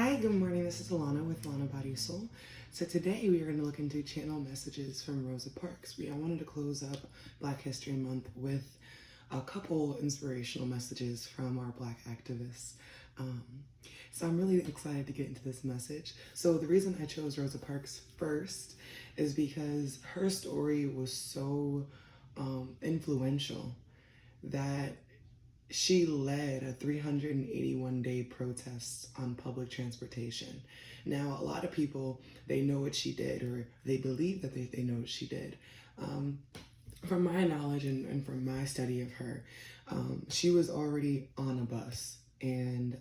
Hi, good morning. This is Lana with Lana Body Soul. So today we are going to look into channel messages from Rosa Parks. I wanted to close up Black History Month with a couple inspirational messages from our Black activists. So I'm really excited to get into this message. So the reason I chose Rosa Parks first is because her story was so influential that she led a 381-day protest on public transportation. Now, a lot of people, they know what she did, or they believe that they know what she did. From my knowledge and from my study of her, she was already on a bus, and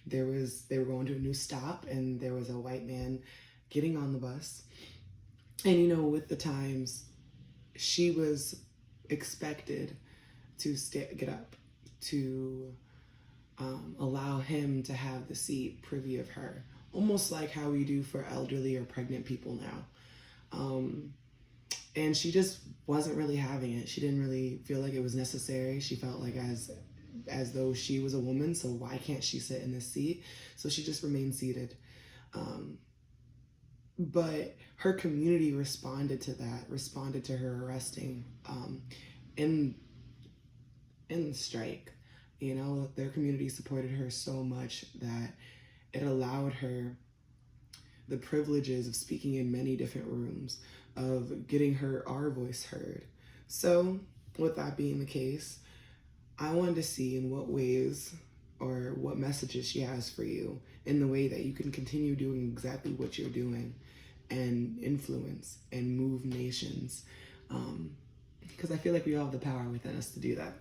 they were going to a new stop, and there was a white man getting on the bus. And with the times, she was expected to get up, to allow him to have the seat privy of her, almost like how we do for elderly or pregnant people now. And she just wasn't really having it. She didn't really feel like it was necessary. She felt like as though she was a woman, so why can't she sit in this seat? So she just remained seated. But her community responded to that, responded to her arresting in the strike. Their community supported her so much that it allowed her the privileges of speaking in many different rooms, of getting our voice heard. So with that being the case, I wanted to see in what ways or what messages she has for you in the way that you can continue doing exactly what you're doing and influence and move nations. Because I feel like we all have the power within us to do that.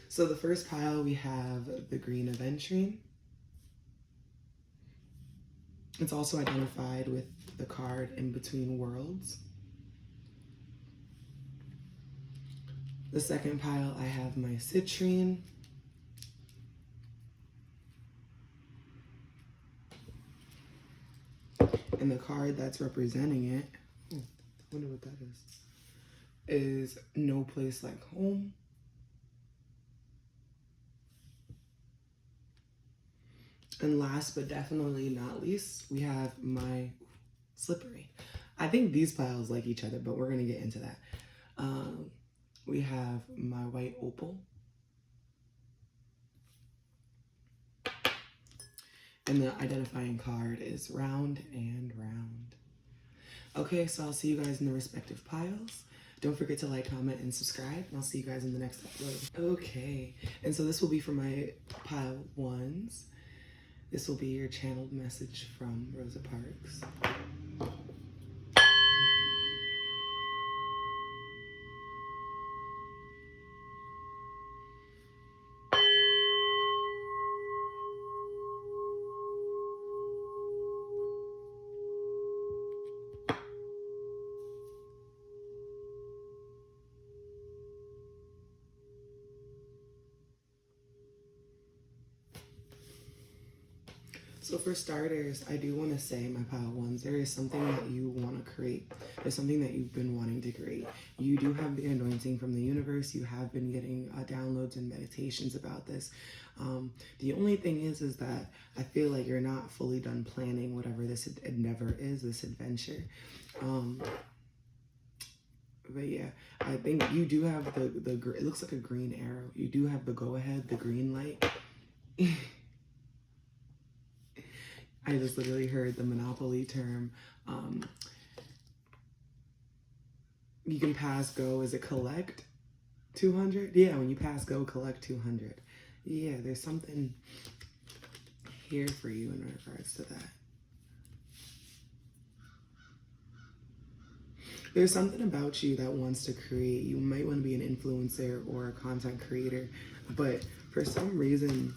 So the first pile, we have the green aventurine. It's also identified with the card In Between Worlds. The second pile, I have my citrine. And the card that's representing it, I wonder what that is No Place Like Home. And last but definitely not least, we have my slippery. I think these piles like each other, but we're going to get into that. We have my white opal. And the identifying card is round and round. Okay, so I'll see you guys in the respective piles. Don't forget to like, comment, and subscribe. And I'll see you guys in the next upload. Okay, and so this will be for my pile ones. This will be your channeled message from Rosa Parks. So for starters, I do want to say, my pile ones, there is something that you want to create. There's something that you've been wanting to create. You do have the anointing from the universe. You have been getting downloads and meditations about this. The only thing is that I feel like you're not fully done planning whatever this endeavor is, this adventure. But yeah, I think you do have it looks like a green arrow. You do have the go-ahead, the green light. I just literally heard the Monopoly term. You can pass go. Is it collect 200? Yeah, when you pass go, collect 200. Yeah, there's something here for you in regards to that. There's something about you that wants to create. You might want to be an influencer or a content creator, but for some reason,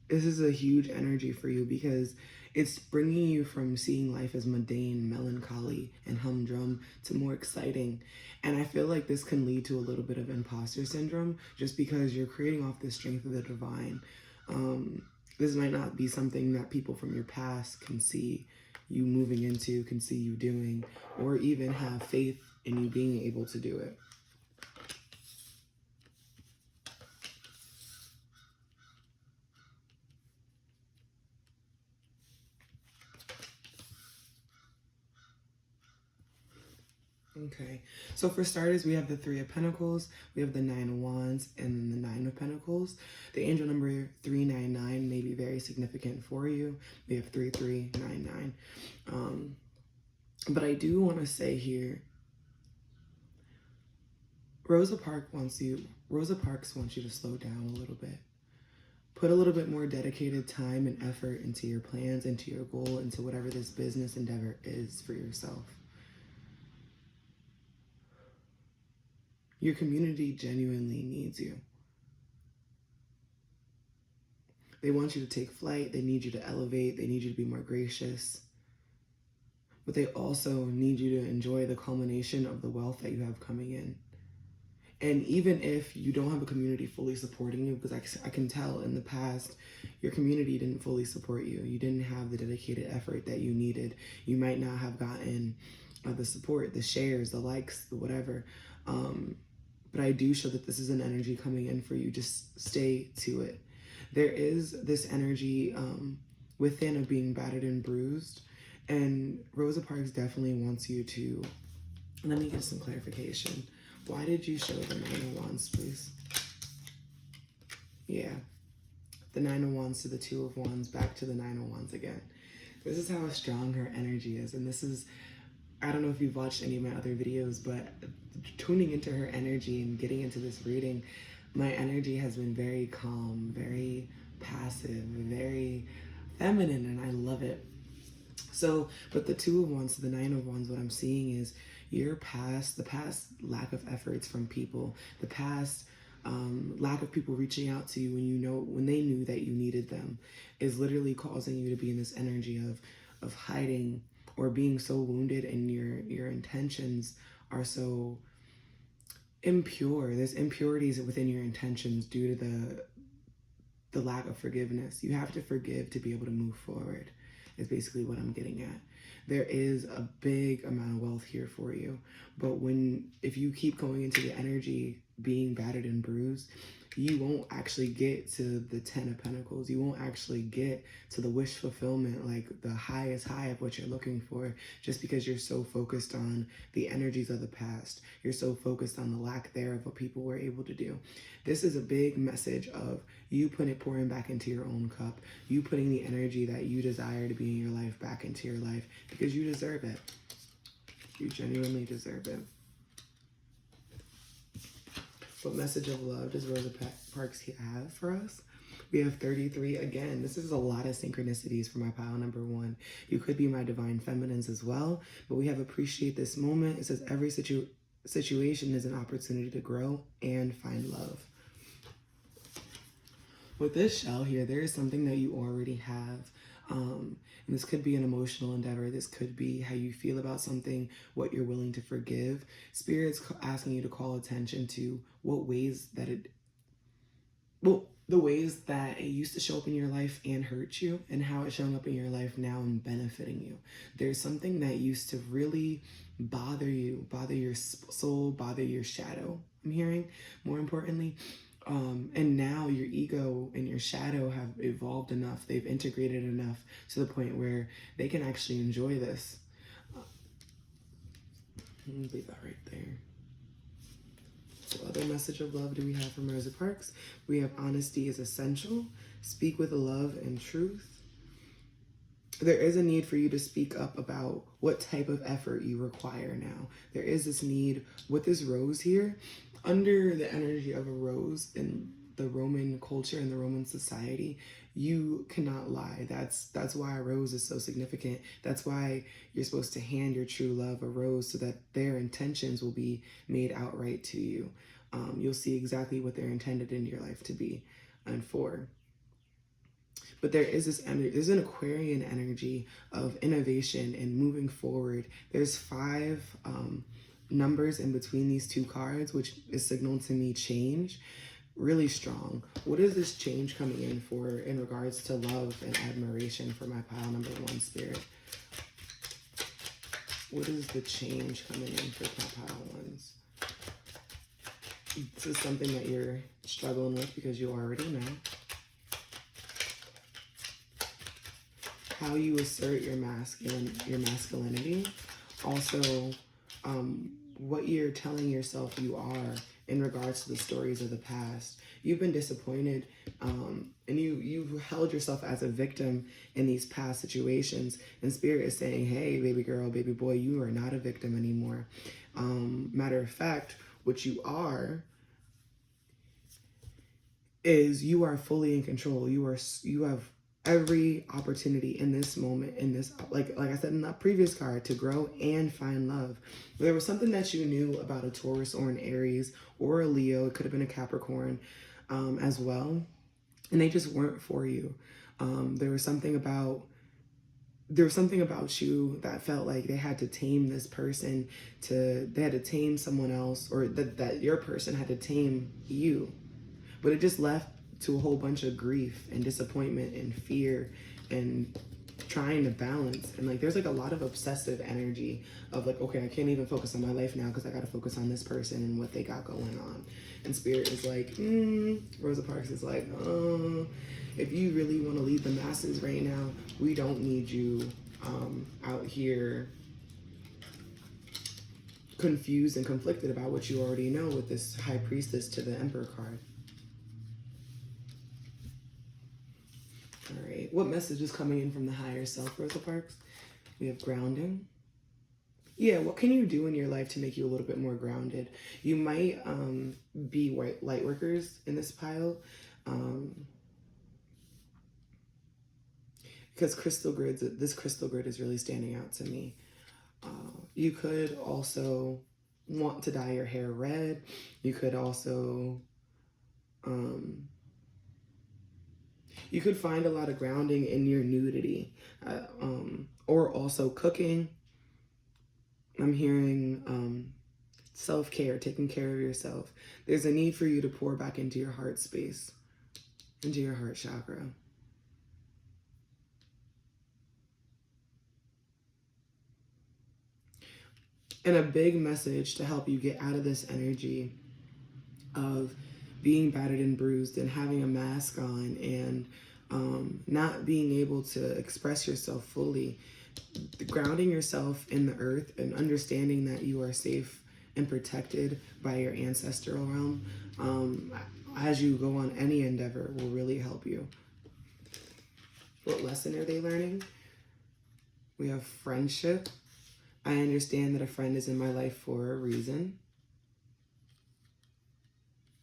this is a huge energy for you because it's bringing you from seeing life as mundane, melancholy, and humdrum to more exciting. And I feel like this can lead to a little bit of imposter syndrome just because you're creating off the strength of the divine. This might not be something that people from your past can see you moving into, can see you doing, or even have faith in you being able to do it. Okay, so for starters, we have the Three of Pentacles, we have the Nine of Wands, and then the Nine of Pentacles. The angel number 399 may be very significant for you. We have 3399. But I do want to say here, Rosa Parks wants you to slow down a little bit. Put a little bit more dedicated time and effort into your plans, into your goal, into whatever this business endeavor is for yourself. Your community genuinely needs you. They want you to take flight. They need you to elevate. They need you to be more gracious. But they also need you to enjoy the culmination of the wealth that you have coming in. And even if you don't have a community fully supporting you, because I can tell in the past, your community didn't fully support you. You didn't have the dedicated effort that you needed. You might not have gotten the support, the shares, the likes, the whatever. But I do show that this is an energy coming in for you. Just stay to it. There is this energy within of being battered and bruised. And Rosa Parks definitely wants you to, let me get some clarification. Why did you show the Nine of Wands, please? Yeah. The Nine of Wands to the Two of Wands, back to the Nine of Wands again. This is how strong her energy is. And this is, I don't know if you've watched any of my other videos, but tuning into her energy and getting into this reading, my energy has been very calm, very passive, very feminine, and I love it. So, but the Two of Wands to the Nine of Wands, what I'm seeing is the past lack of efforts from people, the past lack of people reaching out to you when they knew that you needed them, is literally causing you to be in this energy of hiding or being so wounded, and your intentions are so impure. There's impurities within your intentions due to the lack of forgiveness. You have to forgive to be able to move forward, is basically what I'm getting at. There is a big amount of wealth here for you, but if you keep going into the energy being battered and bruised, you won't actually get to the Ten of Pentacles. You won't actually get to the wish fulfillment, like the highest high of what you're looking for, just because you're so focused on the energies of the past. You're so focused on the lack thereof what people were able to do. This is a big message of you pouring back into your own cup, you putting the energy that you desire to be in your life back into your life, because you deserve it. You genuinely deserve it. What message of love does Rosa Parks have for us? We have 33. Again, this is a lot of synchronicities for my pile number 1. You could be my divine feminines as well, but we have appreciate this moment. It says every situation is an opportunity to grow and find love. With this shell here, there is something that you already have. And this could be an emotional endeavor. This could be how you feel about something, what you're willing to forgive. Spirit's asking you to call attention to the ways that it used to show up in your life and hurt you, and how it's showing up in your life now and benefiting you. There's something that used to really bother you, bother your soul, bother your shadow, I'm hearing, more importantly. And now your ego and your shadow have evolved enough, they've integrated enough to the point where they can actually enjoy this. Let me leave that right there. What other message of love do we have from Rosa Parks? We have honesty is essential. Speak with love and truth. There is a need for you to speak up about what type of effort you require now. There is this need with this rose here. Under the energy of a rose in the Roman culture and the Roman society, you cannot lie. That's why a rose is so significant. That's why you're supposed to hand your true love a rose, so that their intentions will be made outright to you. You'll see exactly what they're intended in your life to be and for. But there is this energy, there's an Aquarian energy of innovation and moving forward. There's 5 numbers in between these 2 cards, which is signaled to me change, really strong. What is this change coming in for in regards to love and admiration for my pile number 1 spirit? What is the change coming in for my pile 1s? This is something that you're struggling with because you already know. How you assert your masculinity. Also, what you're telling yourself you are in regards to the stories of the past. You've been disappointed, and you've held yourself as a victim in these past situations. And Spirit is saying, hey, baby girl, baby boy, you are not a victim anymore. Matter of fact, what you are is you are fully in control. You have every opportunity in this moment, in this, like I said in that previous card, to grow and find love. There was something that you knew about a Taurus or an Aries or a Leo. It could have been a Capricorn as well, and they just weren't for you. There was something about you that felt like they had to tame this person, they had to tame someone else, or that your person had to tame you. But it just left to a whole bunch of grief and disappointment and fear and trying to balance. And like, there's like a lot of obsessive energy of like, okay, I can't even focus on my life now because I got to focus on this person and what they got going on. And Spirit is like, Rosa Parks is like, if you really want to lead the masses right now, we don't need you out here confused and conflicted about what you already know with this High Priestess to the Emperor card. All right, what message is coming in from the higher self, Rosa Parks? We have grounding. Yeah, what can you do in your life to make you a little bit more grounded? You might be light workers in this pile. Because this crystal grid is really standing out to me. You could also want to dye your hair red. You could also... you could find a lot of grounding in your nudity, or also cooking. I'm hearing self-care, taking care of yourself. There's a need for you to pour back into your heart space, into your heart chakra. And a big message to help you get out of this energy of being battered and bruised and having a mask on and not being able to express yourself fully. Grounding yourself in the earth and understanding that you are safe and protected by your ancestral realm as you go on any endeavor will really help you. What lesson are they learning? We have friendship. I understand that a friend is in my life for a reason.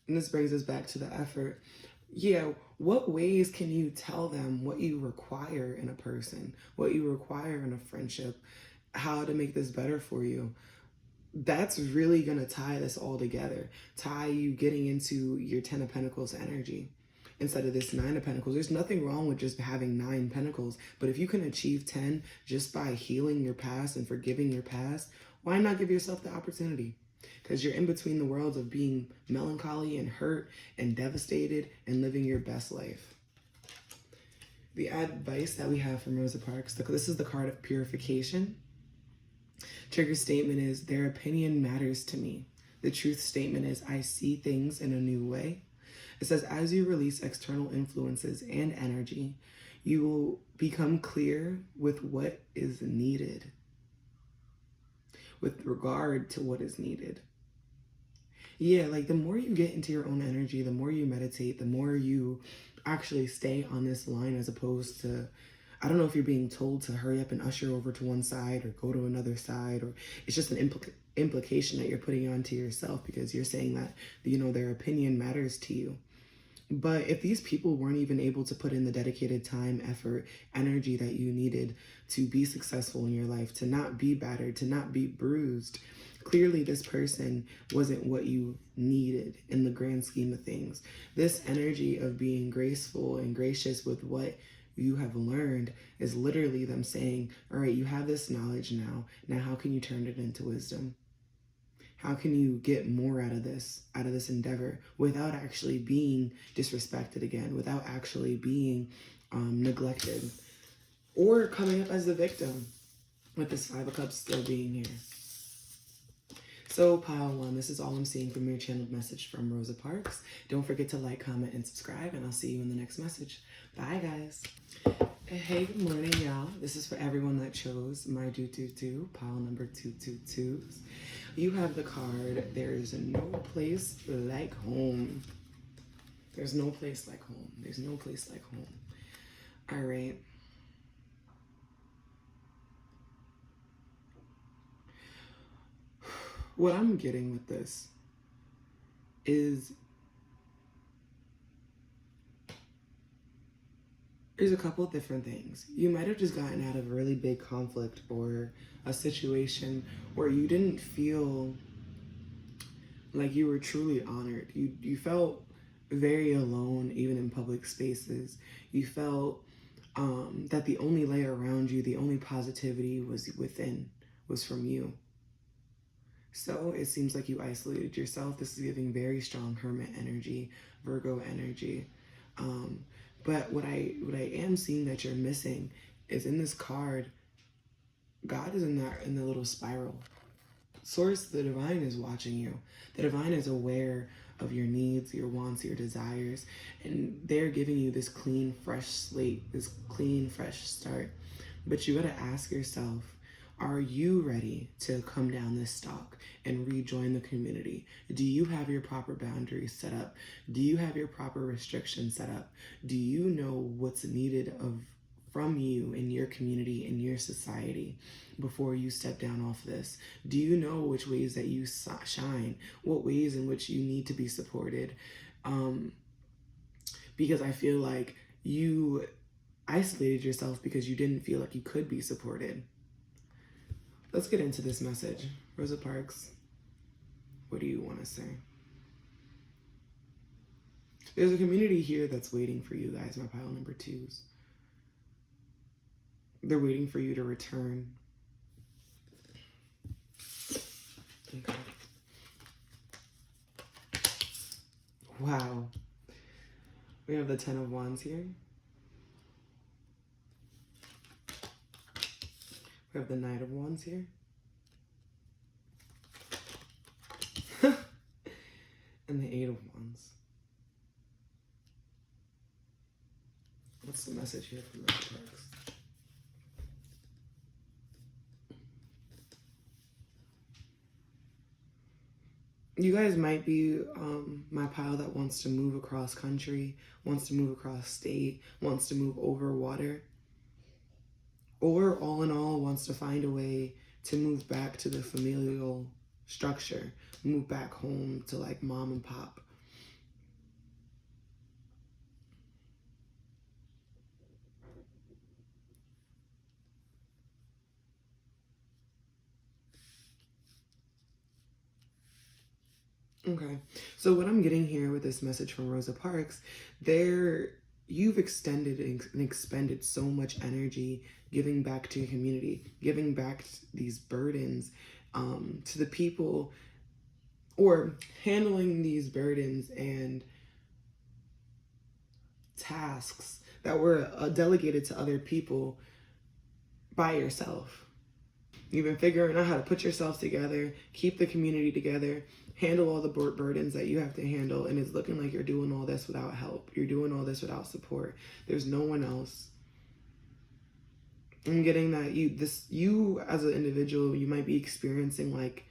And this brings us back to the effort. Yeah, what ways can you tell them what you require in a person, what you require in a friendship, how to make this better for you? That's really going to tie this all together, tie you getting into your 10 of Pentacles energy instead of this 9 of Pentacles. There's nothing wrong with just having 9 Pentacles, but if you can achieve 10 just by healing your past and forgiving your past, why not give yourself the opportunity? Because you're in between the worlds of being melancholy and hurt and devastated and living your best life. The advice that we have from Rosa Parks, this is the card of purification. Trigger statement is, their opinion matters to me. The truth statement is, I see things in a new way. It says, as you release external influences and energy, you will become clear with what is needed, with regard to what is needed. Yeah, like the more you get into your own energy, the more you meditate, the more you actually stay on this line, as opposed to, I don't know if you're being told to hurry up and usher over to one side or go to another side, or it's just an implication that you're putting onto yourself because you're saying that, you know, their opinion matters to you. But if these people weren't even able to put in the dedicated time, effort, energy that you needed to be successful in your life, to not be battered, to not be bruised, clearly this person wasn't what you needed in the grand scheme of things. This energy of being graceful and gracious with what you have learned is literally them saying, all right, you have this knowledge now. Now, how can you turn it into wisdom? How can you get more out of this endeavor without actually being disrespected again, without actually being neglected, or coming up as the victim with this 5 of Cups still being here? So pile 1, this is all I'm seeing from your channeled message from Rosa Parks. Don't forget to like, comment, and subscribe, and I'll see you in the next message. Bye, guys. Hey, good morning, y'all. This is for everyone that chose my do pile number 222s. You have the card, there's no place like home. There's no place like home. There's no place like home. All right. What I'm getting with this is there's a couple different things. You might have just gotten out of a really big conflict or a situation where you didn't feel like you were truly honored. You felt very alone, even in public spaces. You felt that the only layer around you, the only positivity was within, was from you. So it seems like you isolated yourself. This is giving very strong Hermit energy, Virgo energy. But what I am seeing that you're missing is in this card, God is in the little spiral. Source, the divine is watching you. The divine is aware of your needs, your wants, your desires, and they're giving you this clean, fresh slate, this clean, fresh start. But you gotta ask yourself, are you ready to come down this stalk and rejoin the community? Do you have your proper boundaries set up? Do you have your proper restrictions set up? Do you know what's needed from you in your community, in your society, before you step down off this? Do you know which ways that you shine? What ways in which you need to be supported? Because I feel like you isolated yourself because you didn't feel like you could be supported. Let's get into this message. Rosa Parks, what do you want to say? There's a community here that's waiting for you guys, my pile number 2s. They're waiting for you to return. Okay. Wow. We have the 10 of Wands here. We have the Knight of Wands here. And the 8 of Wands. What's the message here from Rosa Parks? You guys might be my pile that wants to move across country, wants to move across state, wants to move over water. Or all in all, wants to find a way to move back to the familial structure, move back home to like mom and pop. Okay, so what I'm getting here with this message from Rosa Parks, you've extended and expended so much energy giving back to your community, giving back these burdens to the people, or handling these burdens and tasks that were delegated to other people by yourself. You've been figuring out how to put yourself together, keep the community together, handle all the burdens that you have to handle, and it's looking like you're doing all this without help. You're doing all this without support. There's no one else. I'm getting that you as an individual, you might be experiencing like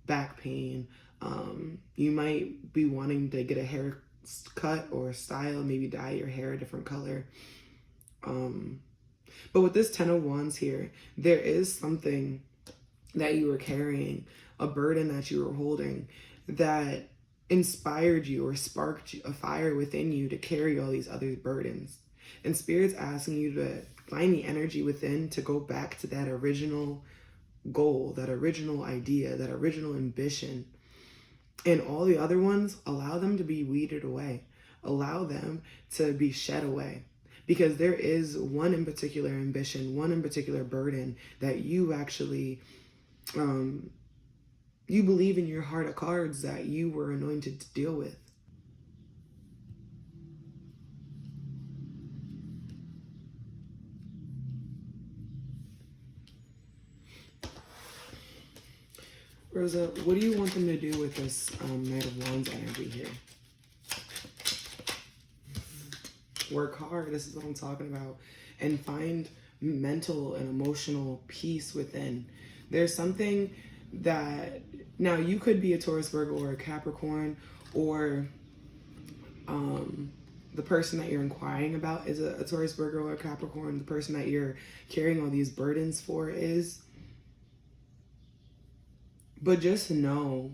back pain. You might be wanting to get a haircut or style, maybe dye your hair a different color. But with this 10 of Wands here, there is something that you were carrying, a burden that you were holding that inspired you or sparked a fire within you to carry all these other burdens. And Spirit's asking you to find the energy within to go back to that original goal, that original idea, that original ambition. And all the other ones, allow them to be weeded away. Allow them to be shed away. Because there is one in particular ambition, one in particular burden that you actually, you believe in your heart of cards that you were anointed to deal with. Rosa, what do you want them to do with this Knight of Wands energy here? Work hard, this is what I'm talking about, and find mental and emotional peace within. There's something that now you could be a Taurus, Virgo, or a Capricorn, or the person that you're inquiring about is a Taurus, Virgo, or a Capricorn. The person that you're carrying all these burdens for is. But just know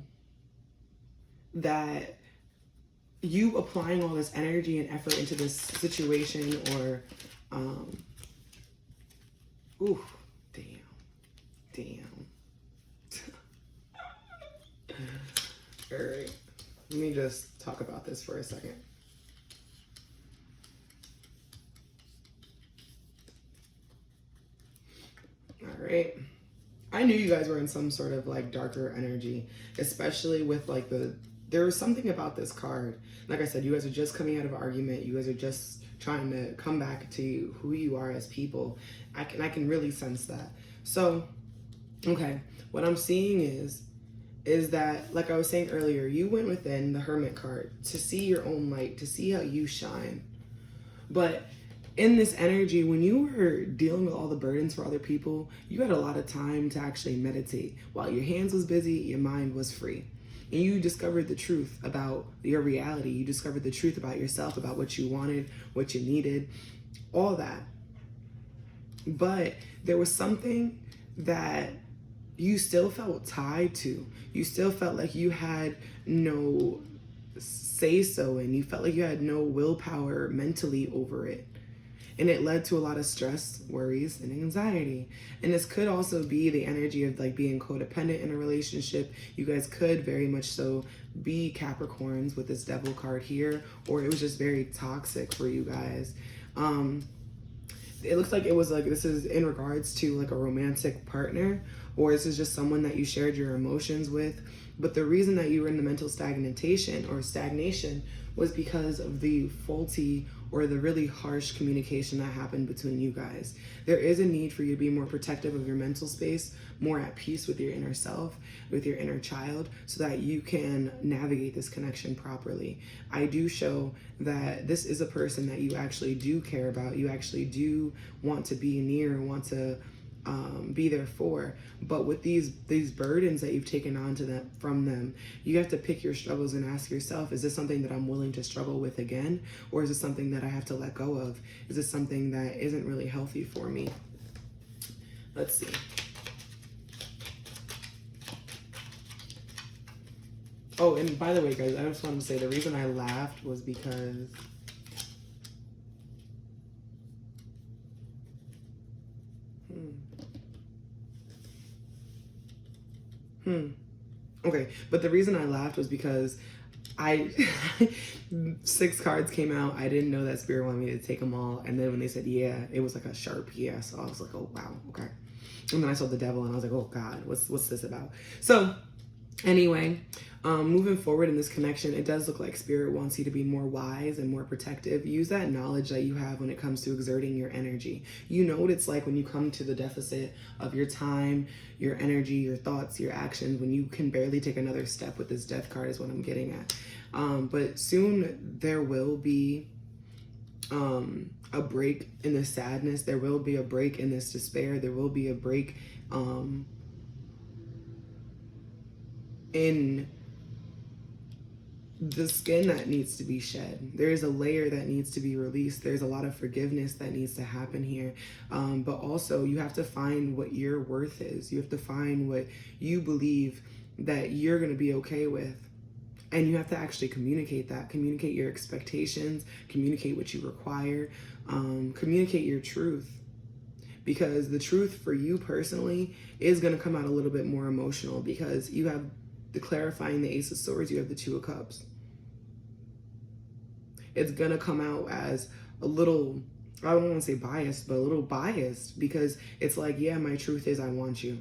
that you applying all this energy and effort into this situation, or ooh, damn. All right, let me just talk about this for a second. All right, I knew you guys were in some sort of like darker energy, especially with like there was something about this card. Like I said, you guys are just coming out of an argument. You guys are just trying to come back to who you are as people. I can really sense that. So, okay, what I'm seeing is that, like I was saying earlier, you went within the Hermit card to see your own light, to see how you shine. But in this energy, when you were dealing with all the burdens for other people, you had a lot of time to actually meditate. While your hands was busy, your mind was free. And you discovered the truth about your reality. You discovered the truth about yourself, about what you wanted, what you needed, all that. But there was something that you still felt tied to. You still felt like you had no say-so, and you felt like you had no willpower mentally over it. And it led to a lot of stress, worries, and anxiety. And this could also be the energy of like being codependent in a relationship. You guys could very much so be Capricorns with this Devil card here, or it was just very toxic for you guys. It looks like it was like, this is in regards to like a romantic partner, or this is just someone that you shared your emotions with. But the reason that you were in the mental stagnation was because of the faulty or the really harsh communication that happened between you guys. There is a need for you to be more protective of your mental space, more at peace with your inner self, with your inner child, so that you can navigate this connection properly. I do show that this is a person that you actually do care about, you actually do want to be near, want to be there for. But with these burdens that you've taken on to them from them, you have to pick your struggles and ask yourself, is this something that I'm willing to struggle with again, or is it something that I have to let go of? Is this something that isn't really healthy for me? Let's see. Oh, and by the way, guys, I just wanted to say the reason I laughed was because okay, but the reason I laughed was because 6 cards came out. I didn't know that Spirit wanted me to take them all. And then when they said, yeah, it was like a sharp yeah. So I was like, oh, wow, okay. And then I saw the Devil and I was like, oh, God, what's this about? So anyway, moving forward in this connection, it does look like Spirit wants you to be more wise and more protective. Use that knowledge that you have when it comes to exerting your energy. You know what it's like when you come to the deficit of your time, your energy, your thoughts, your actions, when you can barely take another step with this Death card is what I'm getting at. But soon there will be a break in this sadness. There will be a break in this despair. There will be a break in the skin that needs to be shed. There's a layer that needs to be released. There's a lot of forgiveness that needs to happen here. But also you have to find what your worth is. You have to find what you believe that you're going to be okay with. And you have to actually communicate that. Communicate your expectations. Communicate what you require. Communicate your truth. Because the truth for you personally is going to come out a little bit more emotional, because you have the clarifying the Ace of Swords, you have the Two of Cups. It's going to come out as a little, I don't want to say biased, but a little biased, because it's like, yeah, my truth is I want you.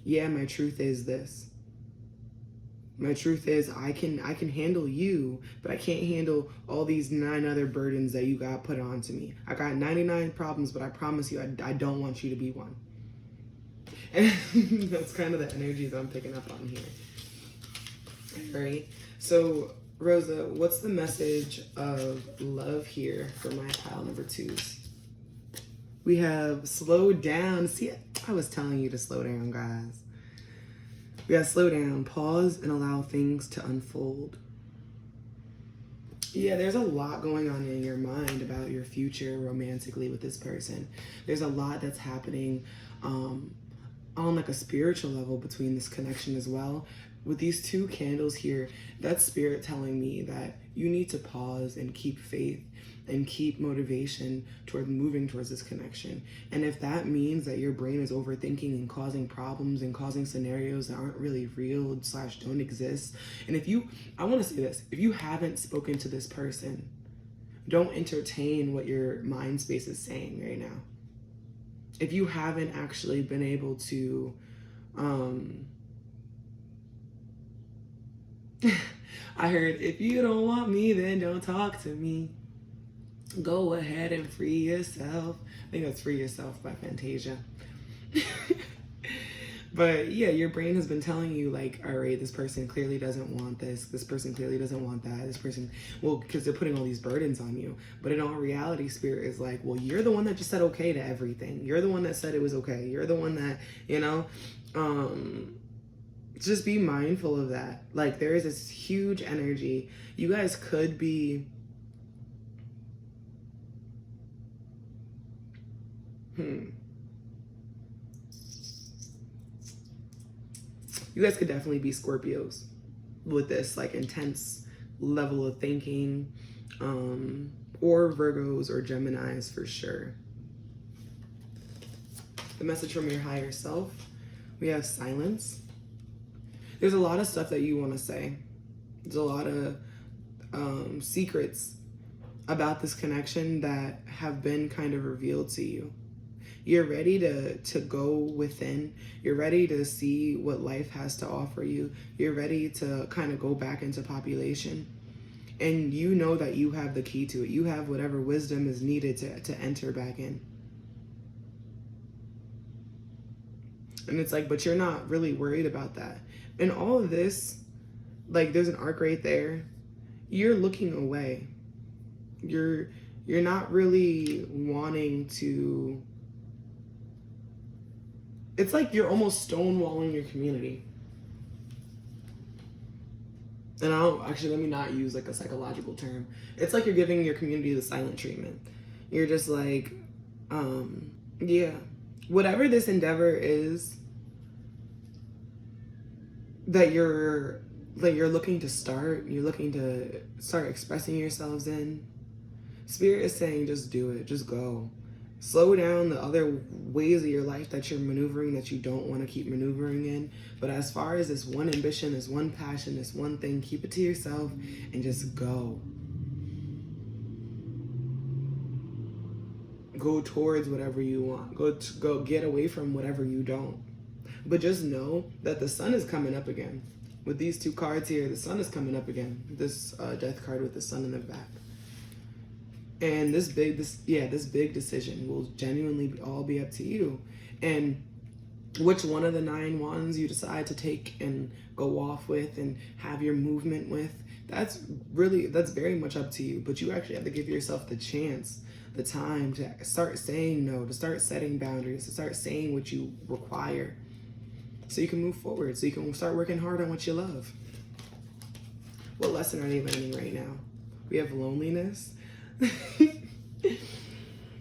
Yeah, my truth is this. My truth is I can handle you, but I can't handle all these 9 other burdens that you got put onto me. I got 99 problems, but I promise you I don't want you to be one. And that's kind of the energy that I'm picking up on here. All right. So, Rosa, what's the message of love here for my pile number 2s? We have slow down. See, I was telling you to slow down, guys. We gotta slow down, pause, and allow things to unfold. Yeah, there's a lot going on in your mind about your future romantically with this person. There's a lot that's happening on like a spiritual level between this connection as well. With these two candles here, that's spirit telling me that you need to pause and keep faith and keep motivation toward moving towards this connection. And if that means that your brain is overthinking and causing problems and causing scenarios that aren't really real / don't exist, and if you, I want to say this, if you haven't spoken to this person, don't entertain what your mind space is saying right now. If you haven't actually been able to I heard, if you don't want me, then don't talk to me. Go ahead and free yourself. I think that's Free Yourself by Fantasia. But yeah, your brain has been telling you like, all right, this person clearly doesn't want this. This person clearly doesn't want that. This person, well, because they're putting all these burdens on you. But in all reality, spirit is like, well, you're the one that just said okay to everything. You're the one that said it was okay. You're the one that, you know, just be mindful of that. Like there is this huge energy. You guys could be, you guys could definitely be Scorpios with this like intense level of thinking, or Virgos or Geminis for sure. The message from your higher self, we have silence. There's a lot of stuff that you want to say. There's a lot of secrets about this connection that have been kind of revealed to you. You're ready to go within. You're ready to see what life has to offer you. You're ready to kind of go back into population. And you know that you have the key to it. You have whatever wisdom is needed to enter back in. And it's like, but you're not really worried about that. And all of this, like there's an arc right there. You're looking away. You're not really wanting to. It's like you're almost stonewalling your community. And I don't, actually, let me not use like a psychological term. It's like you're giving your community the silent treatment. You're just like, yeah, whatever this endeavor is that you're looking to start, you're looking to start expressing yourselves in, Spirit is saying, just do it, just go. Slow down the other ways of your life that you're maneuvering that you don't want to keep maneuvering in. But as far as this one ambition, this one passion, this one thing, keep it to yourself and just go. Go towards whatever you want. Go get away from whatever you don't. But just know that the sun is coming up again. With these two cards here, the sun is coming up again. This death card with the sun in the back. And this big decision will genuinely all be up to you. And which one of the 9 wands you decide to take and go off with and have your movement with, that's very much up to you. But you actually have to give yourself the chance, the time to start saying no, to start setting boundaries, to start saying what you require so you can move forward, so you can start working hard on what you love. What lesson are they learning right now? We have loneliness.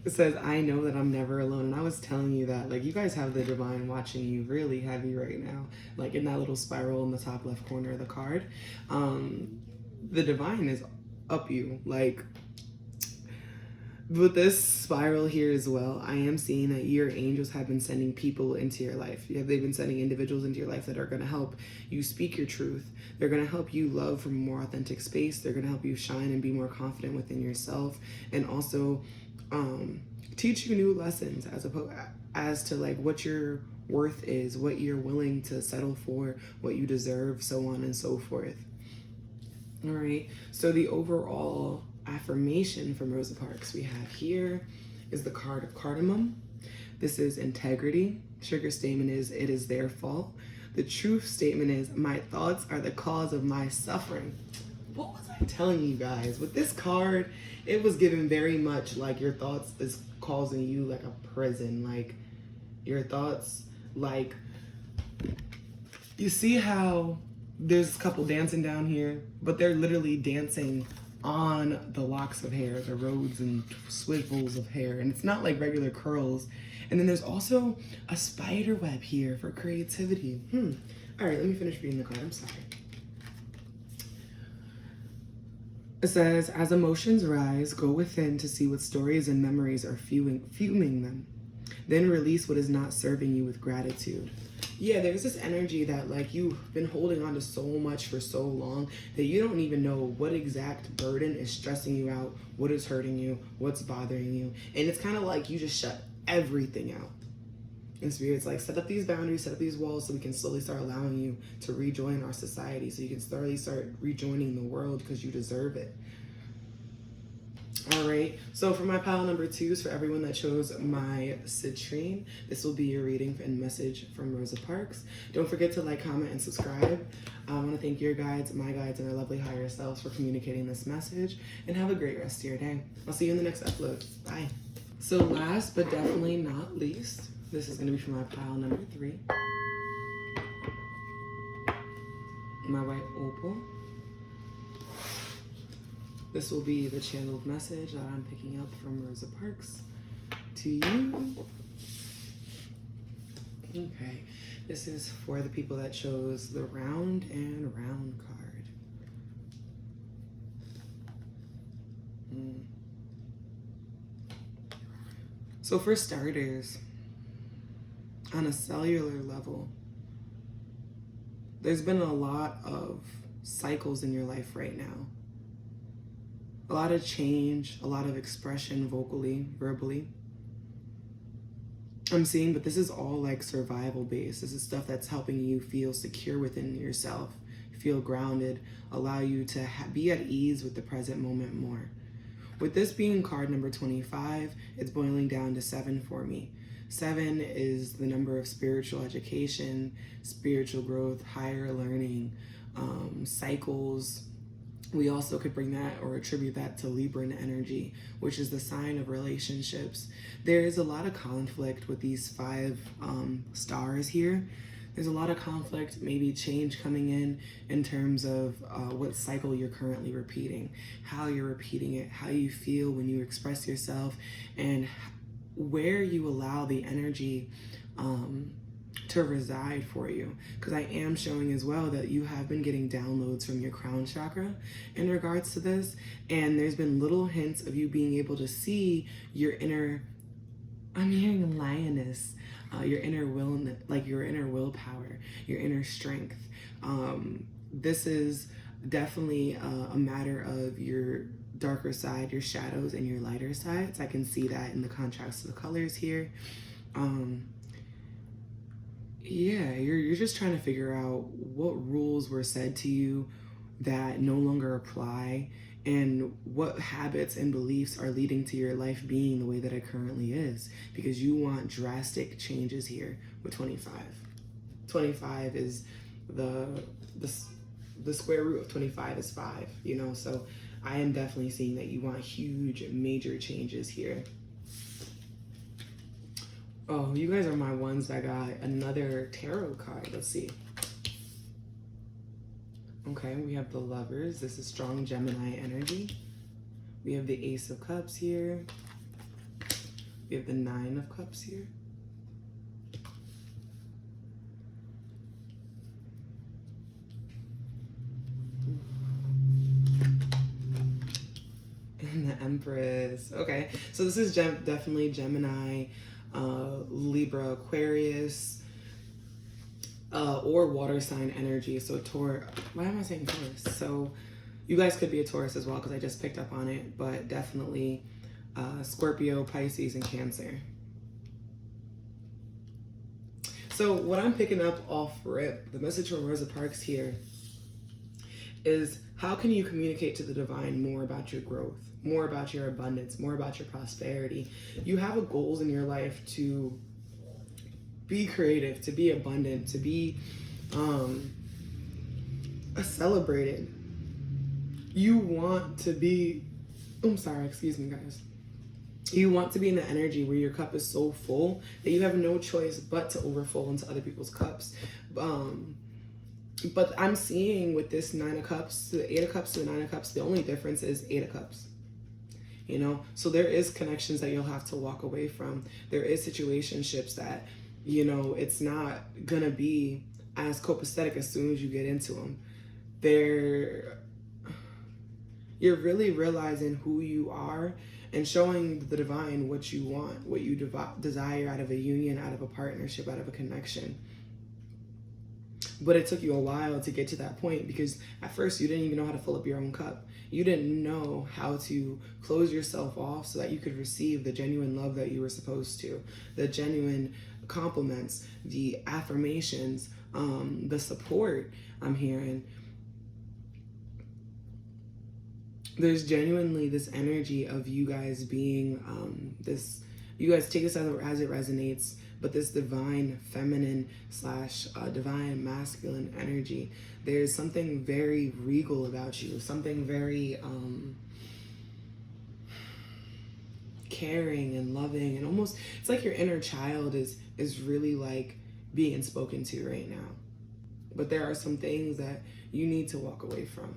It says, I know that I'm never alone. And I was telling you that, like, you guys have the divine watching you really heavy right now, like in that little spiral in the top left corner of the card. The divine is up you, like with this spiral here as well. I am seeing that your angels have been sending people into your life. They've been sending individuals into your life that are going to help you speak your truth. They're going to help you love from a more authentic space. They're going to help you shine and be more confident within yourself, and also teach you new lessons as to like what your worth is, what you're willing to settle for, what you deserve, so on and so forth. All right, so the overall affirmation from Rosa Parks we have here is the card of cardamom. This is integrity. Trigger statement is, it is their fault. The truth statement is, my thoughts are the cause of my suffering. What was I telling you guys? With this card, it was given very much like your thoughts is causing you like a prison. Like your thoughts, like You see how there's a couple dancing down here, but they're literally dancing on the locks of hair, the roads and swivels of hair, and it's not like regular curls. And then there's also a spider web here for creativity. All right, let me finish reading the card. I'm sorry. It says, as emotions rise, go within to see what stories and memories are fuming them. Then release what is not serving you with gratitude. Yeah, there's this energy that like you've been holding on to so much for so long that you don't even know what exact burden is stressing you out, what is hurting you, what's bothering you. And it's kind of like you just shut everything out. And Spirit's like, set up these boundaries, set up these walls so we can slowly start allowing you to rejoin our society, so you can slowly start rejoining the world because you deserve it. All right, so for my pile number 2s, for everyone that chose my citrine, this will be your reading and message from Rosa Parks. Don't forget to like, comment, and subscribe. I want to thank your guides, my guides, and our lovely higher selves for communicating this message, and have a great rest of your day. I'll see you in the next upload. Bye. So last but definitely not least, this is going to be for my pile number 3. My white opal. This will be the channeled message that I'm picking up from Rosa Parks to you. Okay, this is for the people that chose the round and round card. So for starters, on a cellular level, there's been a lot of cycles in your life right now. A lot of change, a lot of expression vocally, verbally. I'm seeing, but this is all like survival based. This is stuff that's helping you feel secure within yourself, feel grounded, allow you to be at ease with the present moment more. With this being card number 25, it's boiling down to 7 for me. 7 is the number of spiritual education, spiritual growth, higher learning, cycles. We also could bring that or attribute that to Libran energy, which is the sign of relationships. There is a lot of conflict with these 5 stars here. There's a lot of conflict, maybe change coming in terms of what cycle you're currently repeating, how you're repeating it, how you feel when you express yourself, and where you allow the energy to reside for you. Because I am showing as well that you have been getting downloads from your crown chakra in regards to this, and there's been little hints of you being able to see your inner, I'm hearing lioness, your inner will, like your inner willpower, your inner strength. This is definitely a matter of your darker side, your shadows, and your lighter sides. I can see that in the contrast of the colors here. Yeah, you're just trying to figure out what rules were said to you that no longer apply, and what habits and beliefs are leading to your life being the way that it currently is, because you want drastic changes here with 25. 25 is the square root of 25 is 5, you know, so I am definitely seeing that you want huge, major changes here. Oh, you guys are my ones that got another tarot card. Let's see. Okay, we have the Lovers. This is strong Gemini energy. We have the Ace of Cups here. We have the 9 of Cups here. And the Empress. Okay, so this is definitely Gemini, Libra, Aquarius, or water sign energy. So why am I saying Taurus? So you guys could be a Taurus as well, because I just picked up on it, but definitely Scorpio, Pisces, and Cancer. So what I'm picking up off rip, the message from Rosa Parks here is, how can you communicate to the divine more about your growth, more about your abundance, more about your prosperity? You have goals in your life to be creative, to be abundant, to be celebrated. You want to be, I'm sorry, excuse me guys. You want to be in the energy where your cup is so full that you have no choice but to overflow into other people's cups. But I'm seeing with this Nine of Cups, the Eight of Cups to the Nine of Cups, the only difference is Eight of Cups. You know, so there is connections that you'll have to walk away from. There is situationships that, you know, it's not gonna be as copacetic as soon as you get into them. You're really realizing who you are and showing the divine what you want, what you desire out of a union, out of a partnership, out of a connection. But it took you a while to get to that point because at first you didn't even know how to fill up your own cup. You didn't know how to close yourself off so that you could receive the genuine love that you were supposed to, the genuine compliments, the affirmations, the support I'm hearing. There's genuinely this energy of you guys being you guys take this as it resonates, but this divine feminine / divine masculine energy. There's something very regal about you, something very caring and loving, and almost it's like your inner child is really like being spoken to right now. But there are some things that you need to walk away from.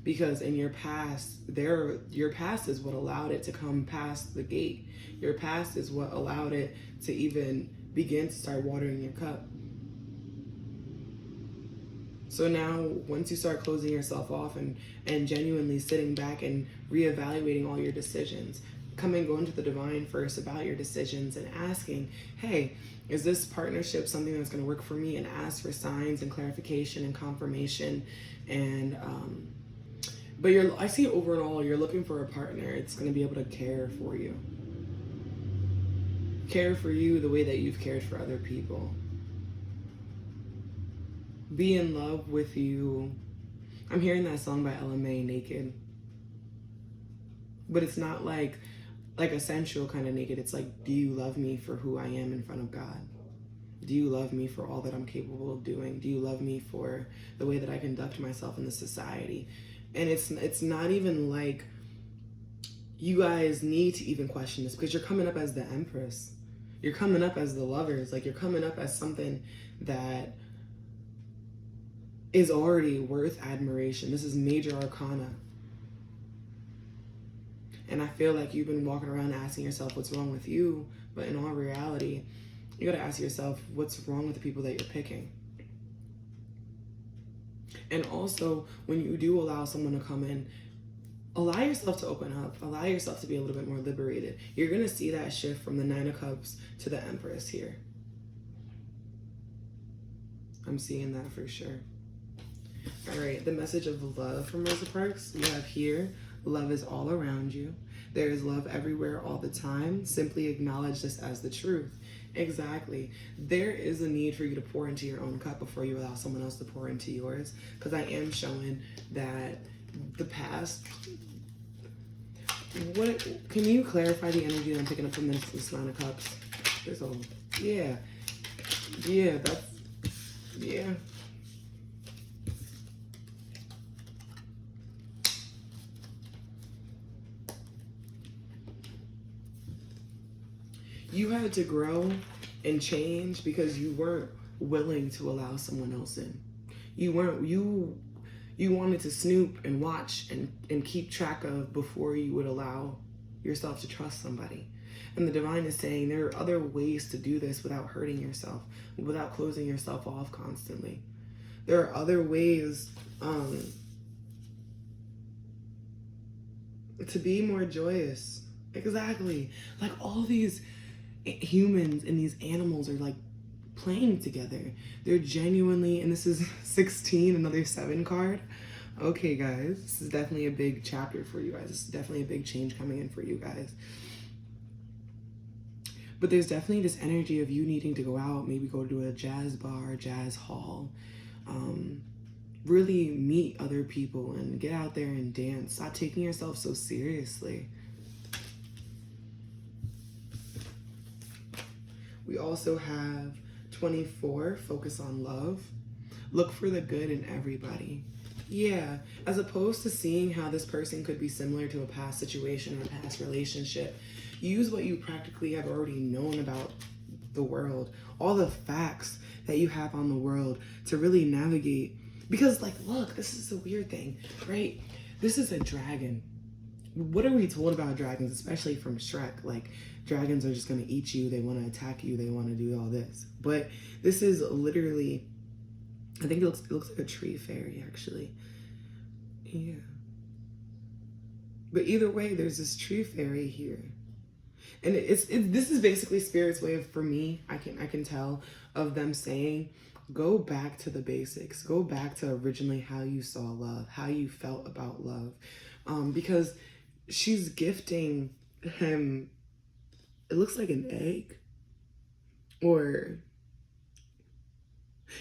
Because in your past, your past is what allowed it to come past the gate. Your past is what allowed it to even begin to start watering your cup. So now, once you start closing yourself off and genuinely sitting back and reevaluating all your decisions, going to the divine first about your decisions and asking, hey, is this partnership something that's going to work for me? And ask for signs and clarification and confirmation. And but I see overall, you're looking for a partner. It's going to be able to care for you. Care for you the way that you've cared for other people. Be in love with you. I'm hearing that song by Ella Mai, Naked. But it's not like a sensual kind of naked. It's like, do you love me for who I am in front of God? Do you love me for all that I'm capable of doing? Do you love me for the way that I conduct myself in the society? And it's not even like you guys need to even question this, because you're coming up as the Empress. You're coming up as the lovers. Like, you're coming up as something that is already worth admiration. This is major arcana. And I feel like you've been walking around asking yourself what's wrong with you, but in all reality, you gotta ask yourself what's wrong with the people that you're picking. And also, when you do allow someone to come in, allow yourself to open up. Allow yourself to be a little bit more liberated. You're going to see that shift from the Nine of Cups to the Empress here. I'm seeing that for sure. All right, the message of love from Rosa Parks. We have here, love is all around you. There is love everywhere all the time. Simply acknowledge this as the truth. Exactly. There is a need for you to pour into your own cup before you allow someone else to pour into yours. Because I am showing that the past... Can you clarify the energy that I'm picking up from this Nine of Cups? There's a... Yeah. Yeah, that's... Yeah. You had to grow and change because you weren't willing to allow someone else in. You wanted to snoop and watch and keep track of before you would allow yourself to trust somebody. And the divine is saying there are other ways to do this without hurting yourself, without closing yourself off constantly. There are other ways to be more joyous. Exactly. Like, all these humans and these animals are like playing together. They're genuinely, and this is 16, another 7 card. Okay, guys, this is definitely a big chapter for you guys. This is definitely a big change coming in for you guys. But there's definitely this energy of you needing to go out, maybe go to a jazz bar, jazz hall, really meet other people and get out there and dance. Stop taking yourself so seriously. We also have 24, focus on love. Look for the good in everybody. Yeah, as opposed to seeing how this person could be similar to a past situation or a past relationship, use what you practically have already known about the world, all the facts that you have on the world to really navigate Because, like, look, this is a weird thing, right? This is a dragon. What are we told about dragons, especially from Shrek? Like, dragons are just going to eat you. They want to attack you. They want to do all this. But this is literally, I think it looks like a tree fairy, actually. Yeah. But either way, there's this tree fairy here. And this is basically Spirit's way of, for me, I can tell, of them saying, go back to the basics. Go back to originally how you saw love, how you felt about love. Because she's gifting him, it looks like an egg. Or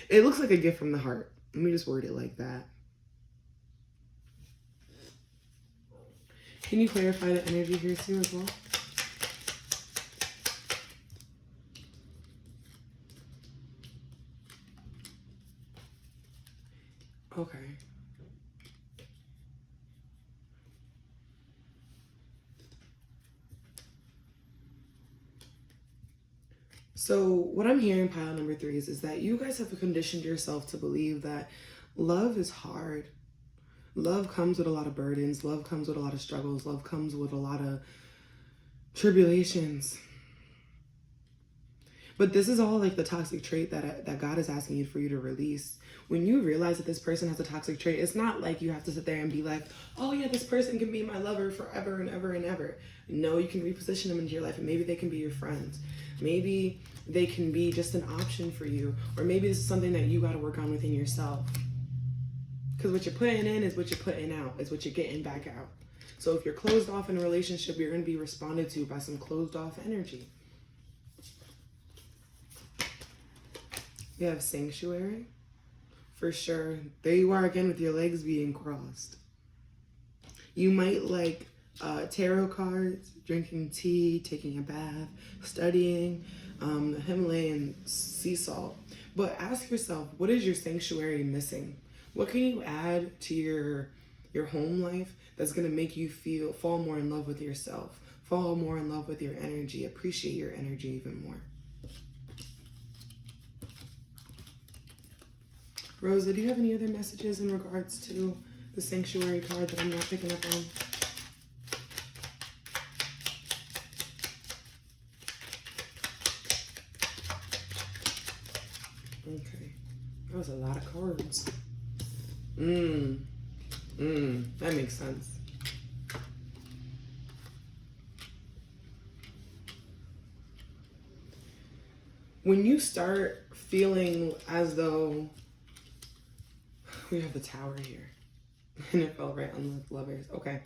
it looks like a gift from the heart. Let me just word it like that. Can you clarify the energy here too as well? Okay. So what I'm hearing, pile number 3, is that you guys have conditioned yourself to believe that love is hard. Love comes with a lot of burdens. Love comes with a lot of struggles. Love comes with a lot of tribulations. But this is all like the toxic trait that God is asking you for you to release. When you realize that this person has a toxic trait, it's not like you have to sit there and be like, oh yeah, this person can be my lover forever and ever and ever. No, you can reposition them into your life, and maybe they can be your friends. Maybe they can be just an option for you. Or maybe this is something that you got to work on within yourself. Because what you're putting in is what you're putting out, is what you're getting back out. So if you're closed off in a relationship, you're going to be responded to by some closed off energy. You have sanctuary, for sure. There you are again with your legs being crossed. You might like tarot cards, drinking tea, taking a bath, studying, the Himalayan sea salt. But ask yourself, what is your sanctuary missing? What can you add to your home life that's going to make you fall more in love with yourself, fall more in love with your energy, appreciate your energy even more? Rosa, do you have any other messages in regards to the sanctuary card that I'm not picking up on? Okay. That was a lot of cards. That makes sense. When you start feeling as though, we have the Tower here, and it fell right on the Lovers. Okay.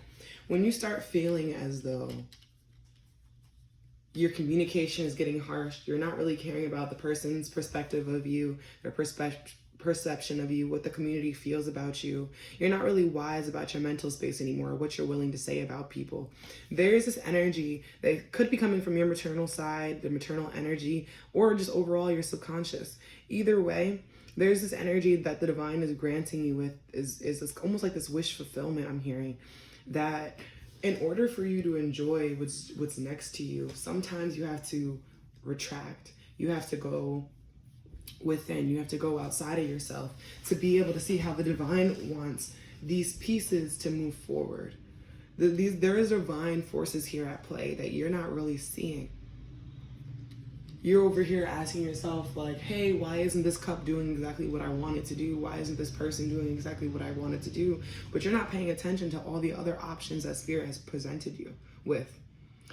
When you start feeling as though your communication is getting harsh, you're not really caring about the person's perspective of you, their perception of you, what the community feels about you. You're not really wise about your mental space anymore, what you're willing to say about people. There's this energy that could be coming from your maternal side, the maternal energy, or just overall your subconscious. Either way, there's this energy that the divine is granting you with, is this almost like this wish fulfillment I'm hearing, that in order for you to enjoy what's next to you, sometimes you have to retract. You have to go within. You have to go outside of yourself to be able to see how the divine wants these pieces to move forward. There is divine forces here at play that you're not really seeing. You're over here asking yourself like, hey, why isn't this cup doing exactly what I want it to do? Why isn't this person doing exactly what I want it to do? But you're not paying attention to all the other options that Spirit has presented you with.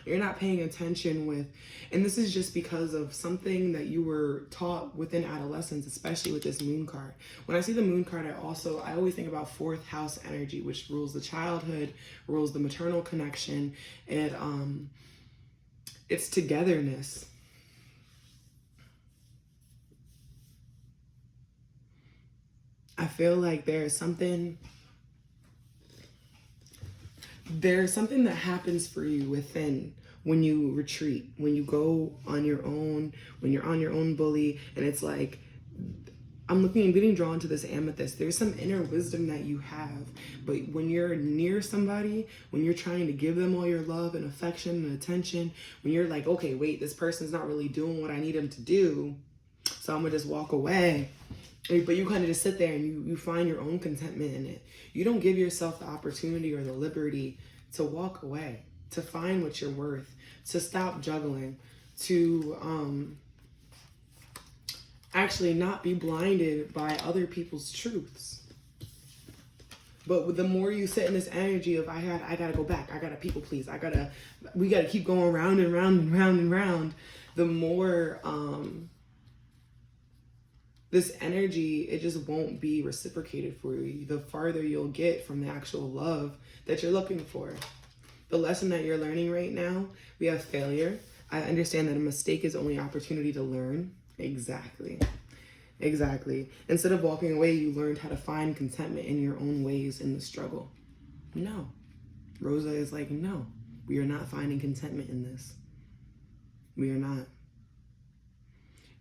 You're not paying attention with, and this is just because of something that you were taught within adolescence, especially with this moon card. When I see the moon card, I always think about 4th house energy, which rules the childhood, rules the maternal connection, and it's togetherness. I feel like there's something that happens for you within when you retreat, when you go on your own, when you're on your own bully, and it's like, I'm getting drawn to this amethyst. There's some inner wisdom that you have, but when you're near somebody, when you're trying to give them all your love and affection and attention, when you're like, okay, wait, this person's not really doing what I need him to do, so I'm gonna just walk away. But you kind of just sit there and you find your own contentment in it. You don't give yourself the opportunity or the liberty to walk away, to find what you're worth, to stop juggling, to actually not be blinded by other people's truths. But the more you sit in this energy of I gotta go back, I gotta people please, we gotta keep going round and round and round and round, the more this energy, it just won't be reciprocated for you. The farther you'll get from the actual love that you're looking for. The lesson that you're learning right now, we have failure. I understand that a mistake is only opportunity to learn. Exactly. Instead of walking away, you learned how to find contentment in your own ways in the struggle. No. Rosa is like, no, we are not finding contentment in this. We are not.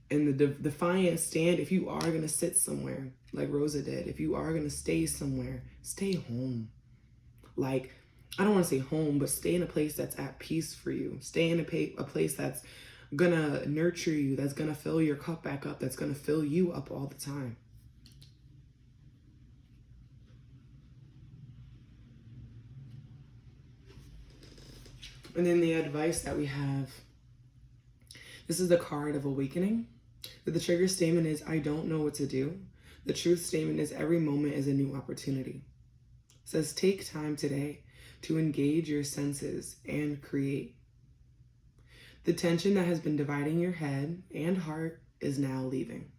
And the defiant stand, if you are going to sit somewhere like Rosa did, if you are going to stay somewhere, stay home. Like, I don't want to say home, but stay in a place that's at peace for you. Stay in a place that's going to nurture you, that's going to fill your cup back up, that's going to fill you up all the time. And then the advice that we have, this is the card of awakening. The trigger statement is, I don't know what to do. The truth statement is, every moment is a new opportunity. It says, take time today to engage your senses and create. The tension that has been dividing your head and heart is now leaving.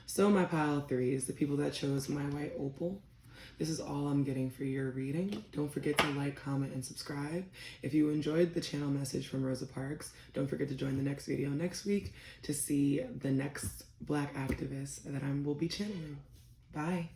So my pile 3 is the people that chose my white opal. This is all I'm getting for your reading. Don't forget to like, comment, and subscribe. If you enjoyed the channel message from Rosa Parks, don't forget to join the next video next week to see the next Black activist that I will be channeling. Bye.